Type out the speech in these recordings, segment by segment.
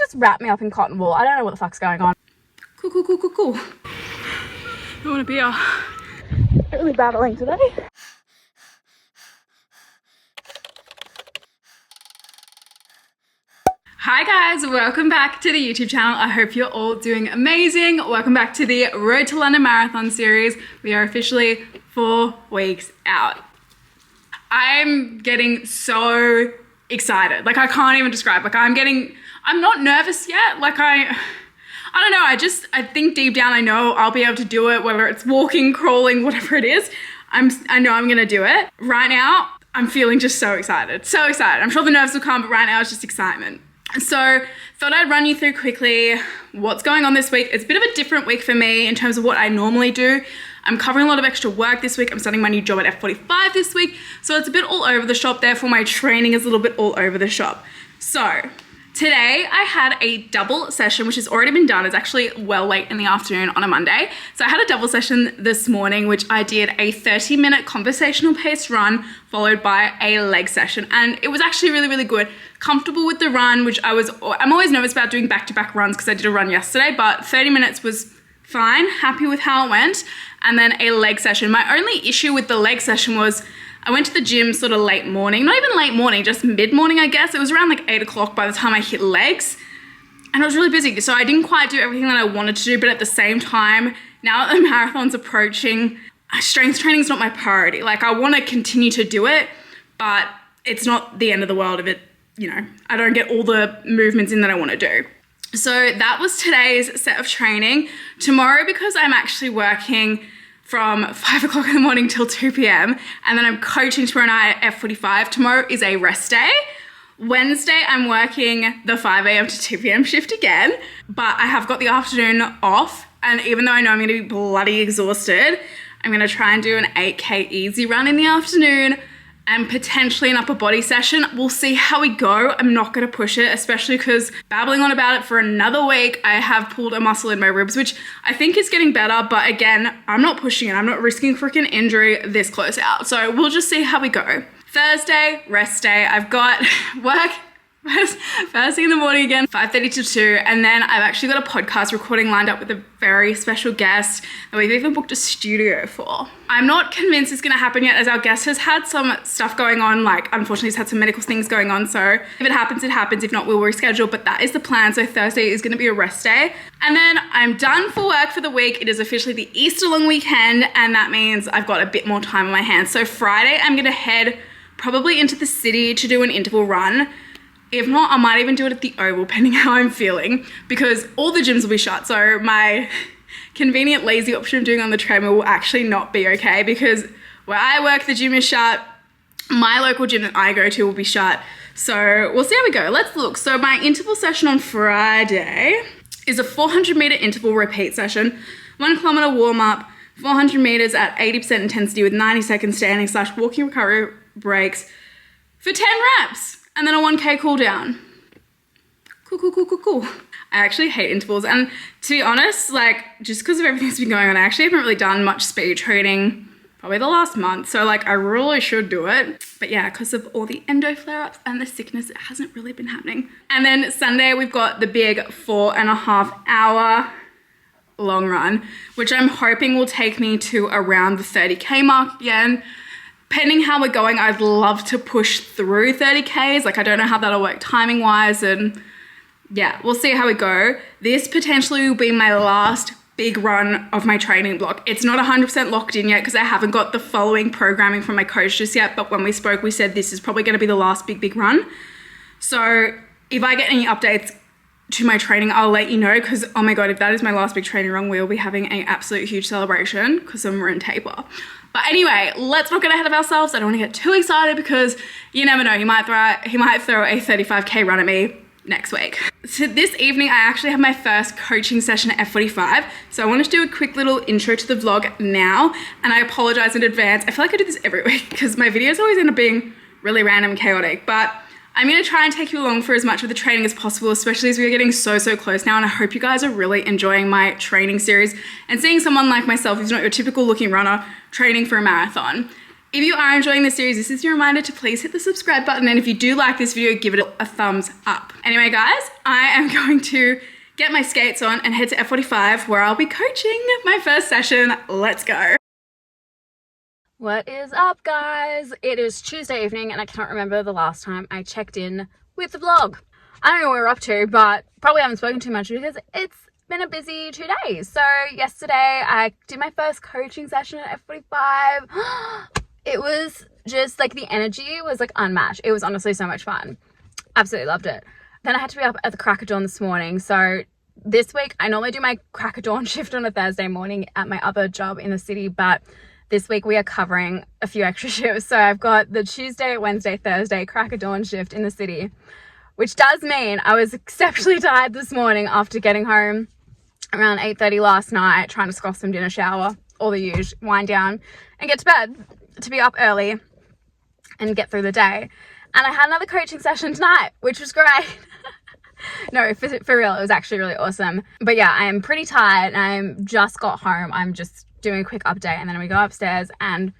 just wrap me up in cotton wool. I don't know what the fuck's going on. Cool. I want a beer. Really battling today. Hi guys, welcome back to the YouTube channel. I hope you're all doing amazing. Welcome back to the Road to London Marathon series. We are officially 4 weeks out. I'm getting so excited. Like, I can't even describe. Like, I'm not nervous yet. Like, I don't know. I think deep down I know I'll be able to do it, whether it's walking, crawling, whatever it is. I know I'm gonna do it. Right now, I'm feeling just so excited. So excited. I'm sure the nerves will come, but right now it's just excitement. So thought I'd run you through quickly what's going on this week. It's a bit of a different week for me in terms of what I normally do. I'm covering a lot of extra work this week. I'm starting my new job at F45 this week. So it's a bit all over the shop. Therefore, my training is a little bit all over the shop. So today I had a double session, which has already been done. It's actually well late in the afternoon on a Monday. So I had a double session this morning, which I did a 30-minute conversational paced run followed by a leg session. And it was actually really, really good. Comfortable with the run, which I'm always nervous about doing back-to-back runs because I did a run yesterday, but 30 minutes was fine. Happy with how it went. And then a leg session. My only issue with the leg session was I went to the gym sort of late morning, not even late morning, just mid-morning, I guess. It was around like 8 o'clock by the time I hit legs, and I was really busy. So I didn't quite do everything that I wanted to do, but at the same time, now that the marathon's approaching, strength training is not my priority. Like, I want to continue to do it, but it's not the end of the world if it, I don't get all the movements in that I want to do. So that was today's set of training. Tomorrow, because I'm actually working from 5 o'clock in the morning till 2 p.m. and then I'm coaching tomorrow night at F45. Tomorrow is a rest day. Wednesday, I'm working the 5 a.m. to 2 p.m. shift again, but I have got the afternoon off. And even though I know I'm going to be bloody exhausted, I'm going to try and do an 8K easy run in the afternoon and potentially an upper body session. We'll see how we go. I'm not gonna push it, especially because babbling on about it for another week, I have pulled a muscle in my ribs, which I think is getting better, but again, I'm not pushing it. I'm not risking freaking injury this close out. So we'll just see how we go. Thursday, rest day. I've got work first thing in the morning again, 5:30 to 2, and then I've actually got a podcast recording lined up with a very special guest that we've even booked a studio for. I'm not convinced it's gonna happen yet, as our guest has had some stuff going on, like unfortunately he's had some medical things going on, so if it happens, it happens. If not, we'll reschedule, but that is the plan. So Thursday is gonna be a rest day. And then I'm done for work for the week. It is officially the Easter long weekend, and that means I've got a bit more time on my hands. So Friday, I'm gonna head probably into the city to do an interval run. If not, I might even do it at the Oval, depending how I'm feeling, because all the gyms will be shut. So my convenient lazy option of doing on the treadmill will actually not be okay, because where I work, the gym is shut. My local gym that I go to will be shut. So we'll see how we go. Let's look. So my interval session on Friday is a 400-meter interval repeat session, 1 kilometer warm up, 400 meters at 80% intensity with 90 seconds standing / walking recovery breaks for 10 reps. And then a 1K cool down. Cool. I actually hate intervals. And to be honest, like, just because of everything that's been going on, I actually haven't really done much speed training probably the last month. So like, I really should do it. But yeah, because of all the endo flare-ups and the sickness, it hasn't really been happening. And then Sunday, we've got the big 4.5 hour long run, which I'm hoping will take me to around the 30K mark again. Depending how we're going, I'd love to push through 30Ks. Like, I don't know how that'll work timing wise, and yeah, we'll see how we go. This potentially will be my last big run of my training block. It's not 100% locked in yet because I haven't got the following programming from my coach just yet, but when we spoke, we said this is probably gonna be the last big run. So if I get any updates to my training, I'll let you know, because oh my God, if that is my last big training run, we'll be having an absolute huge celebration because we're in taper. But anyway, let's not get ahead of ourselves. I don't want to get too excited because you never know. He might throw a 35K run at me next week. So this evening, I actually have my first coaching session at F45. So I wanted to do a quick little intro to the vlog now. And I apologize in advance. I feel like I do this every week because my videos always end up being really random and chaotic. But I'm going to try and take you along for as much of the training as possible, especially as we're getting so close now. And I hope you guys are really enjoying my training series and seeing someone like myself who's not your typical looking runner training for a marathon. If you are enjoying this series, this is your reminder to please hit the subscribe button. And if you do like this video, give it a thumbs up. Anyway, guys, I am going to get my skates on and head to F45 where I'll be coaching my first session. Let's go. What is up, guys? It is Tuesday evening and I can't remember the last time I checked in with the vlog. I don't know what we're up to, but probably haven't spoken too much because it's been a busy 2 days. So yesterday I did my first coaching session at F45. It was just like the energy was like unmatched. It was honestly so much fun. Absolutely loved it. Then I had to be up at the crack of dawn this morning. So this week I normally do my crack of dawn shift on a Thursday morning at my other job in the city, but this week we are covering a few extra shifts. So I've got the Tuesday, Wednesday, Thursday crack of dawn shift in the city, which does mean I was exceptionally tired this morning after getting home around 8:30 last night, trying to scoff some dinner, shower, all the usual, wind down and get to bed to be up early and get through the day. And I had another coaching session tonight, which was great. No, for real, it was actually really awesome. But yeah, I am pretty tired and I just got home. I'm just doing a quick update and then we go upstairs and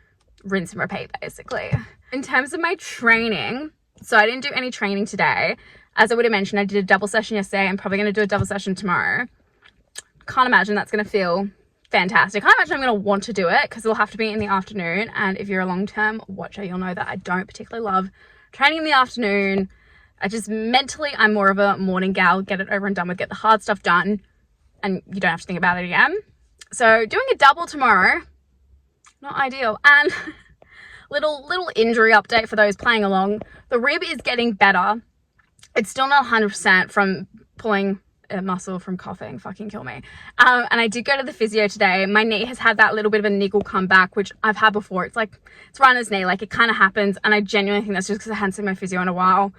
rinse and repeat basically. In terms of my training, so I didn't do any training today. As I would have mentioned, I did a double session yesterday. I'm probably going to do a double session tomorrow. Can't imagine that's going to feel fantastic. Can't imagine I'm going to want to do it because it'll have to be in the afternoon. And if you're a long-term watcher, you'll know that I don't particularly love training in the afternoon. I just mentally, I'm more of a morning gal, get it over and done with, get the hard stuff done and you don't have to think about it again. So doing a double tomorrow, not ideal. And little injury update for those playing along. The rib is getting better. It's still not 100% from pulling a muscle from coughing, fucking kill me. And I did go to the physio today. My knee has had that little bit of a niggle come back, which I've had before. It's like, it's runner's knee, like it kind of happens. And I genuinely think that's just because I hadn't seen my physio in a while.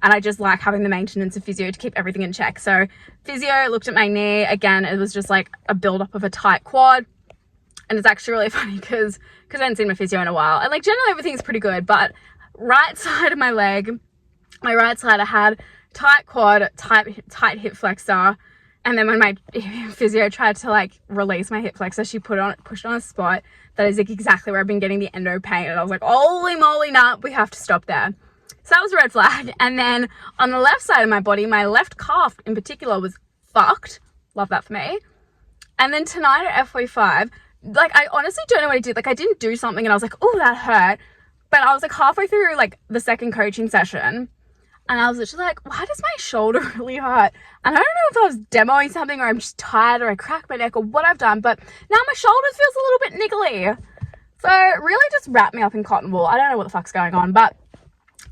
And I just like having the maintenance of physio to keep everything in check. So physio looked at my knee. Again, it was just like a buildup of a tight quad. And it's actually really funny because I hadn't seen my physio in a while. And like generally everything's pretty good, but right side of my leg, my right side, I had tight quad, tight hip flexor. And then when my physio tried to like release my hip flexor, she pushed on a spot that is like exactly where I've been getting the endo pain. And I was like, holy moly, nah, we have to stop there. So that was a red flag. And then on the left side of my body, my left calf in particular was fucked. Love that for me. And then tonight at F45, like I honestly don't know what I did. Like I didn't do something and I was like, oh, that hurt. But I was like halfway through like the second coaching session and I was literally like, why does my shoulder really hurt? And I don't know if I was demoing something or I'm just tired or I cracked my neck or what I've done, but now my shoulder feels a little bit niggly. So really just wrap me up in cotton wool. I don't know what the fuck's going on, but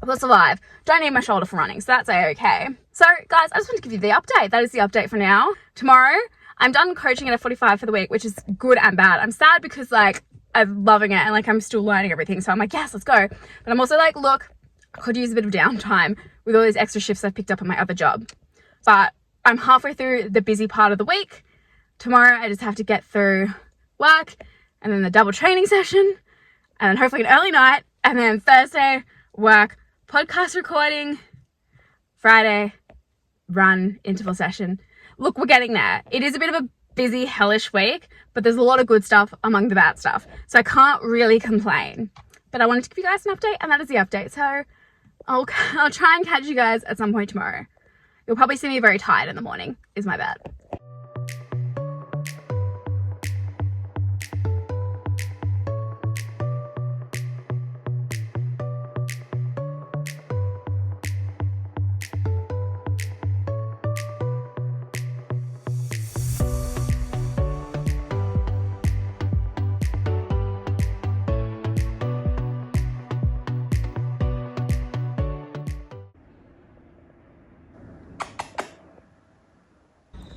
we'll survive. Don't need my shoulder for running, so that's okay. So guys, I just want to give you the update. That is the update for now. Tomorrow, I'm done coaching at F45 for the week, which is good and bad. I'm sad because like I'm loving it and like I'm still learning everything. So I'm like, yes, let's go. But I'm also like, look, I could use a bit of downtime with all these extra shifts I've picked up on my other job. But I'm halfway through the busy part of the week. Tomorrow, I just have to get through work and then the double training session and then hopefully an early night. And then Thursday, work, podcast recording, Friday, run, interval session. Look, we're getting there. It is a bit of a busy, hellish week, but there's a lot of good stuff among the bad stuff. So I can't really complain. But I wanted to give you guys an update, and that is the update. So I'll try and catch you guys at some point tomorrow. You'll probably see me very tired in the morning, is my bad.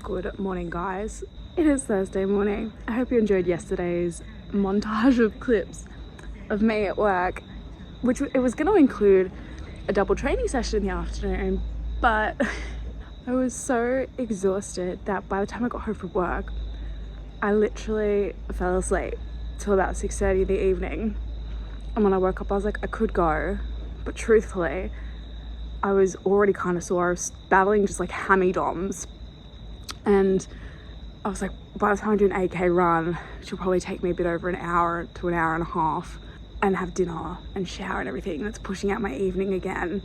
Good morning, guys. It is Thursday morning. I hope you enjoyed yesterday's montage of clips of me at work, which it was going to include a double training session in the afternoon, but I was so exhausted that by the time I got home from work, I literally fell asleep till about 6:30 in the evening. And when I woke up, I was like, I could go, but truthfully, I was already kind of sore. I was battling just like hammy DOMs. And I was like, by the time I do an 8K run, which will probably take me a bit over an hour to an hour and a half, and have dinner and shower and everything. That's pushing out my evening again.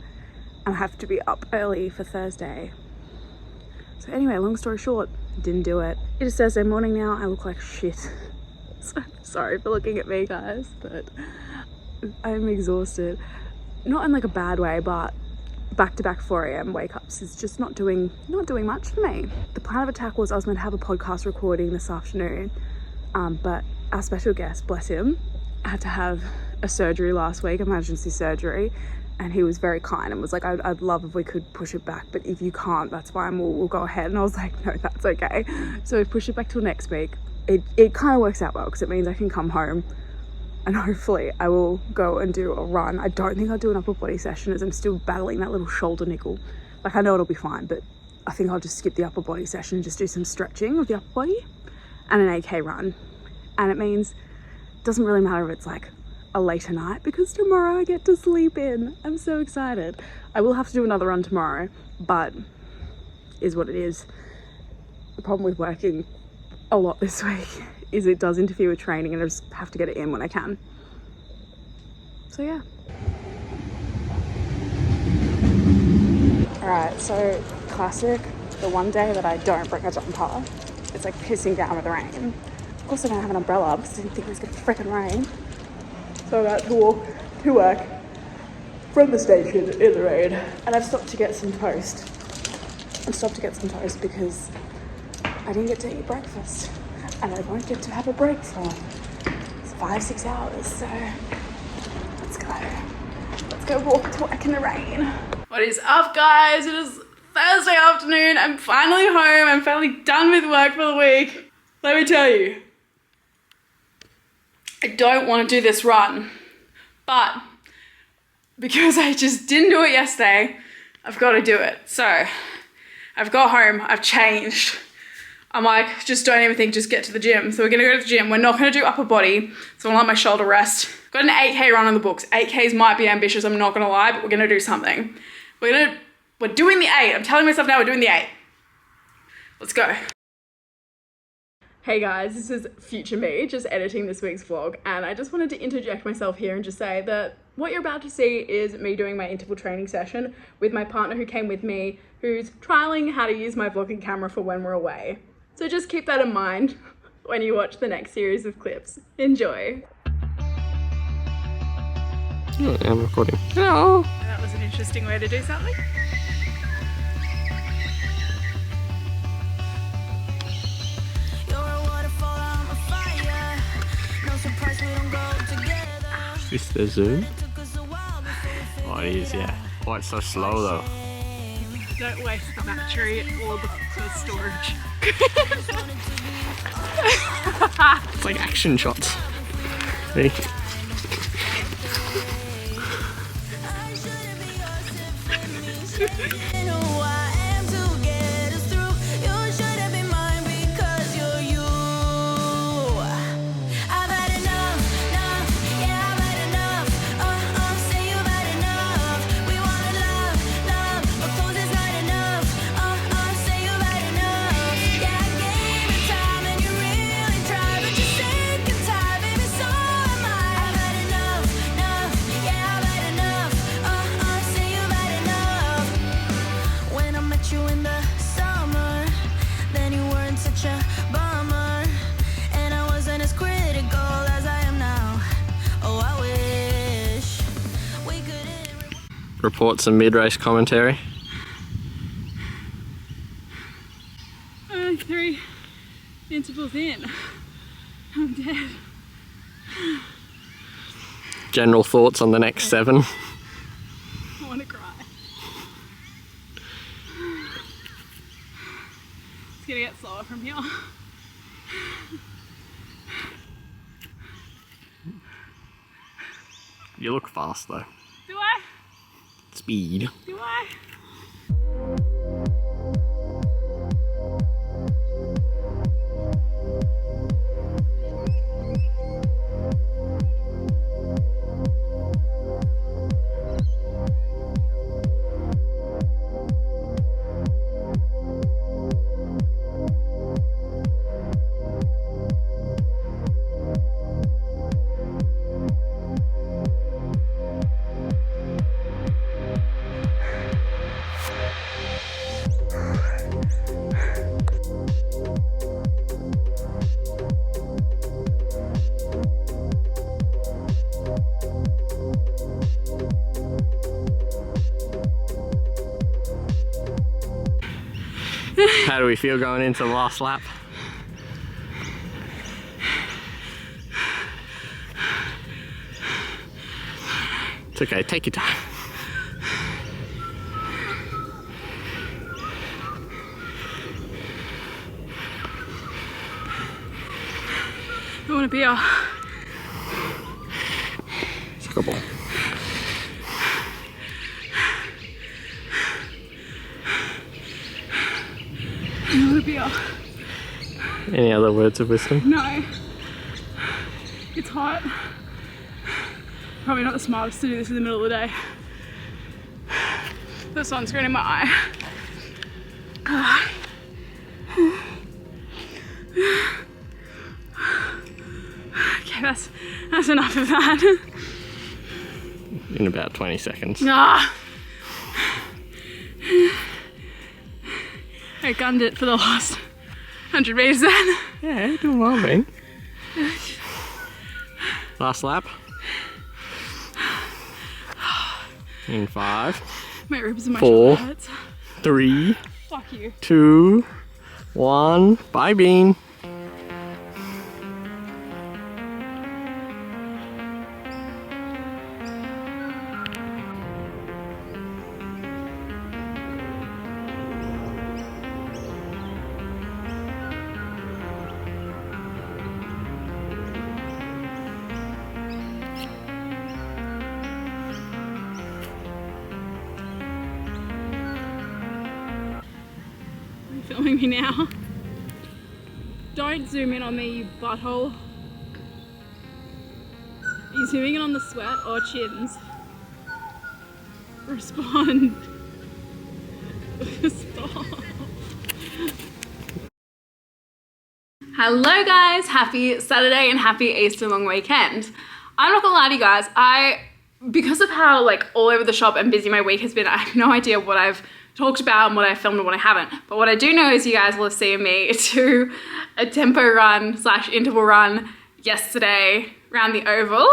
And I have to be up early for Thursday. So anyway, long story short, didn't do it. It is Thursday morning now. I look like shit. So sorry for looking at me, guys, but I'm exhausted. Not in like a bad way, but back-to-back 4 a.m. wake-ups is just not doing much for me. The plan of attack was I was meant to have a podcast recording this afternoon, but our special guest, bless him, had to have a surgery last week, emergency surgery, and he was very kind and was like, I'd love if we could push it back, but if you can't, that's fine, we'll go ahead. And I was like, no, that's okay. So we pushed it back till next week. It kind of works out well because it means I can come home and hopefully I will go and do a run. I don't think I'll do an upper body session as I'm still battling that little shoulder niggle. Like, I know it'll be fine, but I think I'll just skip the upper body session and just do some stretching of the upper body and an 8K run. And it means it doesn't really matter if it's like a later night because tomorrow I get to sleep in. I'm so excited. I will have to do another run tomorrow, but is what it is. The problem with working a lot this week is it does interfere with training and I just have to get it in when I can. So yeah. Alright, so classic, the one day that I don't bring a jumper, it's like pissing down with rain. Of course I don't have an umbrella because I didn't think it was gonna freaking rain. So I'm about to walk to work from the station in the rain. And I've stopped to get some toast. Because I didn't get to eat breakfast. And I won't get to have a break for 5-6 hours. So let's go walk to work in the rain. What is up, guys? It is Thursday afternoon. I'm finally home. I'm finally done with work for the week. Let me tell you, I don't want to do this run, but because I just didn't do it yesterday, I've got to do it. So I've got home, I've changed. I'm like, just don't even think, just get to the gym. So we're gonna go to the gym. We're not gonna do upper body, so I'll let my shoulder rest. Got an 8K run on the books. 8Ks might be ambitious, I'm not gonna lie, but we're gonna do something. We're doing the 8. I'm telling myself now we're doing the 8. Let's go. Hey guys, this is future me, just editing this week's vlog, and I just wanted to interject myself here and just say that what you're about to see is me doing my interval training session with my partner who came with me, who's trialing how to use my vlogging camera for when we're away. So just keep that in mind when you watch the next series of clips. Enjoy. Yeah, I'm recording. Hello. That was an interesting way to do something. Is this the zoom? Oh, it is, yeah. Oh, it's so slow though. Don't waste the battery or the storage. It's like action shots. Ready? Report some mid-race commentary. 3 intervals in. I'm dead. General thoughts on the next 7. I want to cry. It's gonna get slower from here. You look fast though. Do I? Speed. Do I? How do we feel going into the last lap? It's okay, take your time. I want a beer. It's a couple. I want a beer. Any other words of wisdom? No. It's hot. Probably not the smartest to do this in the middle of the day. The sunscreen in my eye. Okay, that's enough of that. In about 20 seconds. Ah. I gunned it for the last 100 meters then. Yeah, doing well, man. Last lap. In 5, My ribs and my 4, shoulder hurts. 3, Fuck you. 2, 1. Bye, Bean. Filming me now. Don't zoom in on me, you butthole. Are you zooming in on the sweat or chins? Respond. Stop. Hello guys, happy Saturday and happy Easter long weekend. I'm not gonna lie to you guys, because of how like all over the shop and busy my week has been, I have no idea what I've talked about and what I filmed and what I haven't. But what I do know is you guys will have seen me do a tempo run / interval run yesterday around the oval.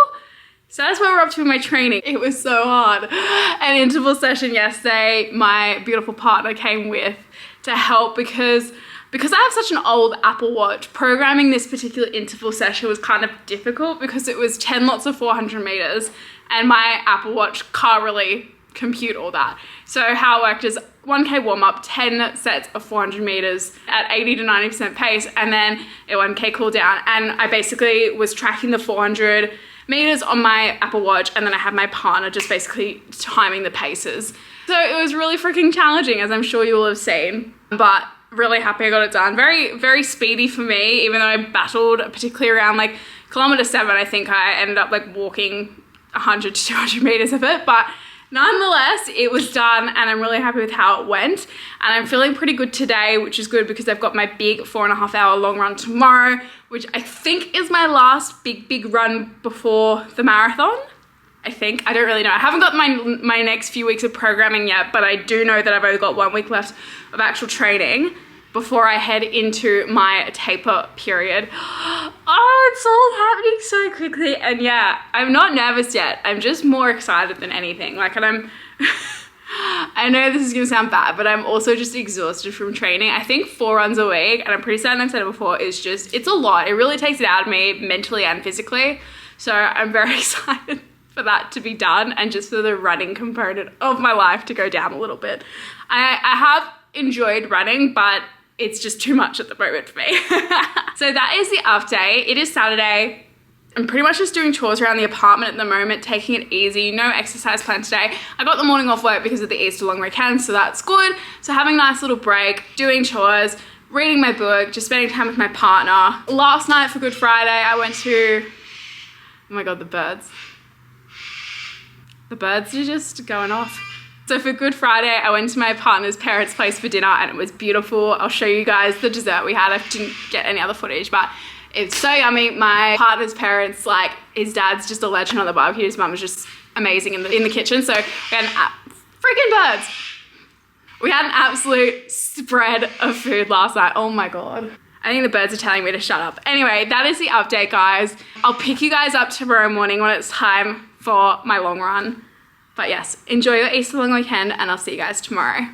So that's what we're up to in my training. It was so hard. An interval session yesterday, my beautiful partner came with to help because I have such an old Apple Watch, programming this particular interval session was kind of difficult because it was 10 lots of 400 meters and my Apple Watch can't really compute all that. So how it worked is 1K warm up, 10 sets of 400 meters at 80 to 90% pace, and then a 1K cool down. And I basically was tracking the 400 meters on my Apple Watch, and then I had my partner just basically timing the paces. So it was really freaking challenging, as I'm sure you will have seen, but really happy I got it done. Very, very speedy for me, even though I battled, particularly around like kilometer 7, I think I ended up like walking 100 to 200 meters of it, but nonetheless, it was done and I'm really happy with how it went. And I'm feeling pretty good today, which is good because I've got my big 4.5 hour long run tomorrow, which I think is my last big run before the marathon. I think, I don't really know. I haven't got my next few weeks of programming yet, but I do know that I've only got 1 week left of actual training before I head into my taper period. Oh, it's all happening so quickly. And yeah, I'm not nervous yet. I'm just more excited than anything. Like, and I'm, I know this is gonna sound bad, but I'm also just exhausted from training. I think 4 runs a week, and I'm pretty certain I've said it before, is just, it's a lot. It really takes it out of me mentally and physically. So I'm very excited for that to be done and just for the running component of my life to go down a little bit. I have enjoyed running, but it's just too much at the moment for me. So that is the update. It is Saturday. I'm pretty much just doing chores around the apartment at the moment, taking it easy. No exercise plan today. I got the morning off work because of the Easter long weekend, so that's good. So having a nice little break, doing chores, reading my book, just spending time with my partner. Last night for Good Friday, I went to, oh my God, the birds. The birds are just going off. So for Good Friday, I went to my partner's parents' place for dinner and it was beautiful. I'll show you guys the dessert we had. I didn't get any other footage, but it's so yummy. My partner's parents, like, his dad's just a legend on the barbecue. His mum was just amazing in the kitchen. So we had freaking birds. We had an absolute spread of food last night. Oh my God. I think the birds are telling me to shut up. Anyway, that is the update, guys. I'll pick you guys up tomorrow morning when it's time for my long run. But yes, enjoy your Easter long weekend and I'll see you guys tomorrow.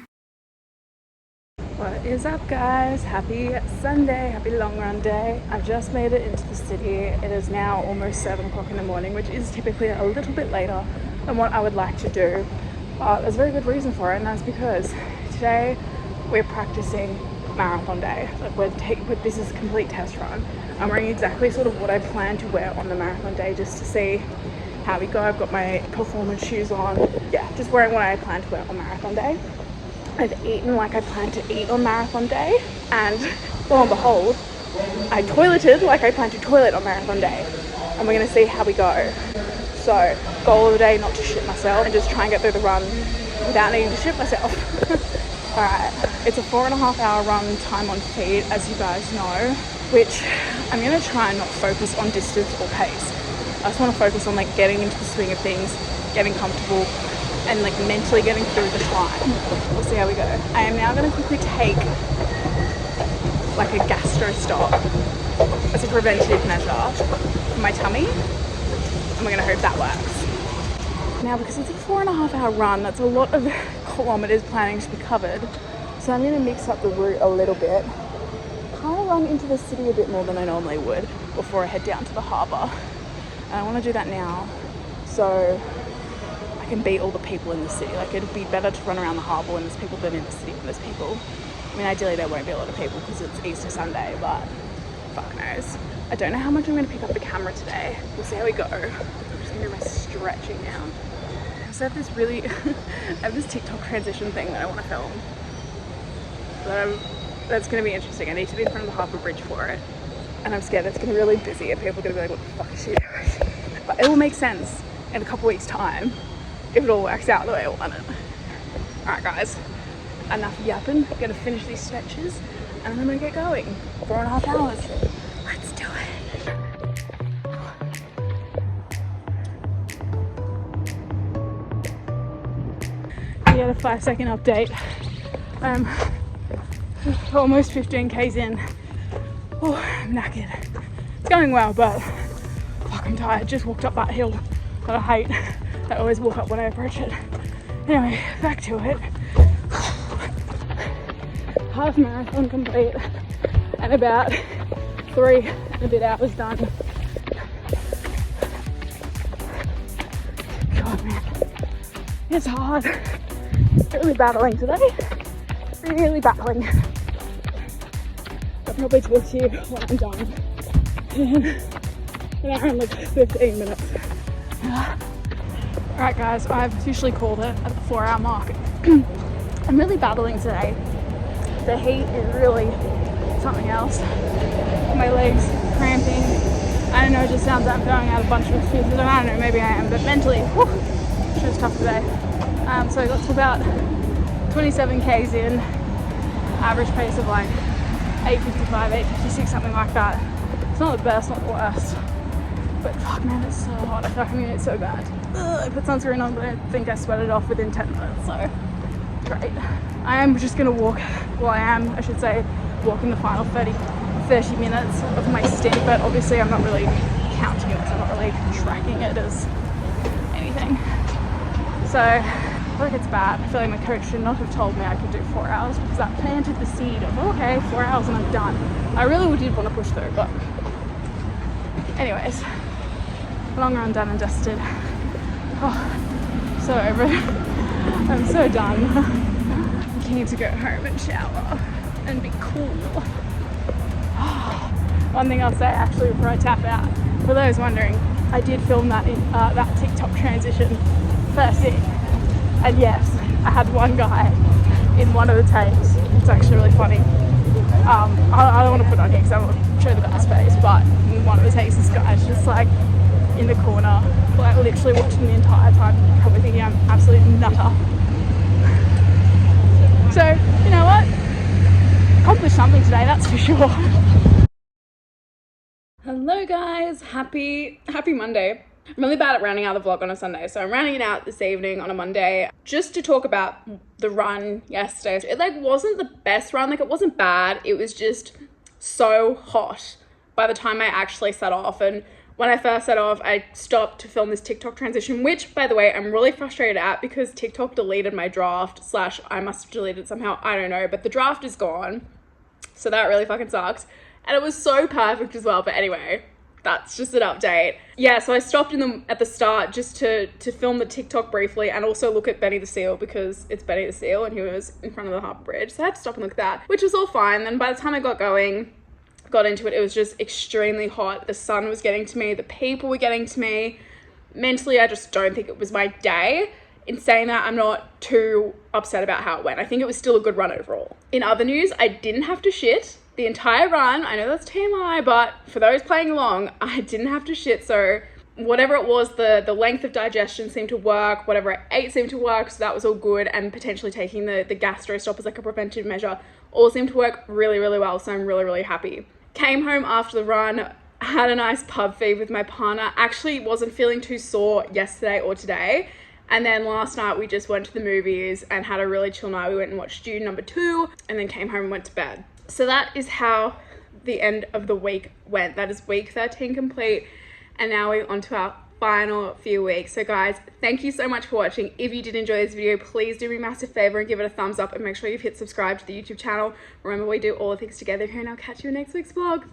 What? What is up, guys? Happy Sunday, happy long run day. I've just made it into the city. It is now almost 7 o'clock in the morning, which is typically a little bit later than what I would like to do. But there's a very good reason for it, and that's because today we're practicing marathon day. Like this is a complete test run. I'm wearing exactly sort of what I plan to wear on the marathon day just to see how we go. I've got my performance shoes on. Yeah, just wearing what I plan to wear on marathon day. I've eaten like I planned to eat on marathon day, and lo and behold, I toileted like I planned to toilet on marathon day, and we're gonna see how we go. So, goal of the day, not to shit myself and just try and get through the run without needing to shit myself. Alright, it's a 4.5 hour run, time on feet, as you guys know, which I'm gonna try and not focus on distance or pace. I just want to focus on like getting into the swing of things, getting comfortable, and like mentally getting through the climb. We'll see how we go. I am now going to quickly take like a gastro stop as a preventative measure for my tummy, and we're going to hope that works. Now, because it's a 4.5 hour run, that's a lot of kilometers planning to be covered, so I'm going to mix up the route a little bit. Kind of run into the city a bit more than I normally would before I head down to the harbour. And I want to do that now, so I can beat all the people in the city. Like, it'd be better to run around the harbour when there's people than in the city when there's people. I mean, ideally there won't be a lot of people because it's Easter Sunday, but fuck knows. I don't know how much I'm going to pick up the camera today. We'll see how we go. I'm just going to do my stretching now. I also have this I have this TikTok transition thing that I want to film. That's going to be interesting. I need to be in front of the harbour bridge for it. And I'm scared it's going to be really busy and people are going to be like, what the fuck is she doing? But it will make sense in a couple weeks' time if it all works out the way I want it. Alright guys, enough yapping. I'm gonna finish these stretches and then I'm gonna get going. 4.5 hours. Let's do it. Yeah, a 5-second update. I'm almost 15 k's in. Oh, I'm knackered. It's going well, but fuck, I'm tired. Just walked up that hill that I hate. I always walk up when I approach it. Anyway, back to it. Half marathon complete and about 3 and a bit hours done. God, man, it's hard. Really battling today. Really battling. I'll probably talk to you when I'm done in an hour and like 15 minutes. Alright guys, I've officially called it at the 4-hour mark. I'm really battling today. The heat is really something else. My legs cramping. I don't know, it just sounds like I'm going out a bunch of excuses. I don't know, maybe I am, but mentally, whew, it was tough today. So I got to about 27 k's in, average pace of like 8:55, 8:56, something like that. It's not the best, not the worst. But fuck man, it's so hot. I feel like I'm gonna get so bad. I put sunscreen on, but I think I sweated off within 10 minutes, so great. I am just gonna walk, I should say, walking the final 30 minutes of my stint, but obviously I'm not really counting it, so I'm not really tracking it as anything. So I feel like it's bad. I feel like my coach should not have told me I could do 4 hours because that planted the seed of, okay, 4 hours and I'm done. I really did want to push through, but anyways. Long run done and dusted. Oh, so over it. I'm so done. I'm keen to go home and shower and be cool. Oh, one thing I'll say actually before I tap out, for those wondering, I did film that that TikTok transition first thing. And yes, I had one guy in one of the takes. It's actually really funny. I don't want to put it on here because I don't want to show the guy's face, but in one of the takes this guy's just like in the corner, like literally watching the entire time, probably thinking I'm absolute nutter. So, you know what? Accomplished something today, that's for sure. Hello guys, happy Monday. I'm really bad at rounding out the vlog on a Sunday, so I'm rounding it out this evening on a Monday just to talk about the run yesterday. It like wasn't the best run, like it wasn't bad, it was just so hot by the time I actually set off, and when I first set off, I stopped to film this TikTok transition, which, by the way, I'm really frustrated at because TikTok deleted my draft / I must have deleted it somehow, I don't know, but the draft is gone. So that really fucking sucks. And it was so perfect as well, but anyway, that's just an update. Yeah, so I stopped at the start just to film the TikTok briefly and also look at Benny the Seal because it's Benny the Seal and he was in front of the Harbour Bridge. So I had to stop and look at that, which was all fine. Then by the time I got into it, it was just extremely hot. The sun was getting to me, the people were getting to me. Mentally, I just don't think it was my day. In saying that, I'm not too upset about how it went. I think it was still a good run overall. In other news, I didn't have to shit the entire run. I know that's TMI, but for those playing along, I didn't have to shit. So whatever it was, the length of digestion seemed to work. Whatever I ate seemed to work. So that was all good. And potentially taking the gastro stop as like a preventive measure all seemed to work really, really well. So I'm really, really happy. Came home after the run, had a nice pub feed with my partner. Actually wasn't feeling too sore yesterday or today. And then last night we just went to the movies and had a really chill night. We went and watched Dune #2 and then came home and went to bed. So that is how the end of the week went. That is week 13 complete. And now we're on to our final few weeks. So guys, thank you so much for watching. If you did enjoy this video, please do me a massive favor and give it a thumbs up and make sure you've hit subscribe to the YouTube channel. Remember, we do all the things together here and I'll catch you in next week's vlog.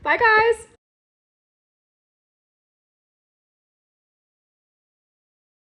Bye guys.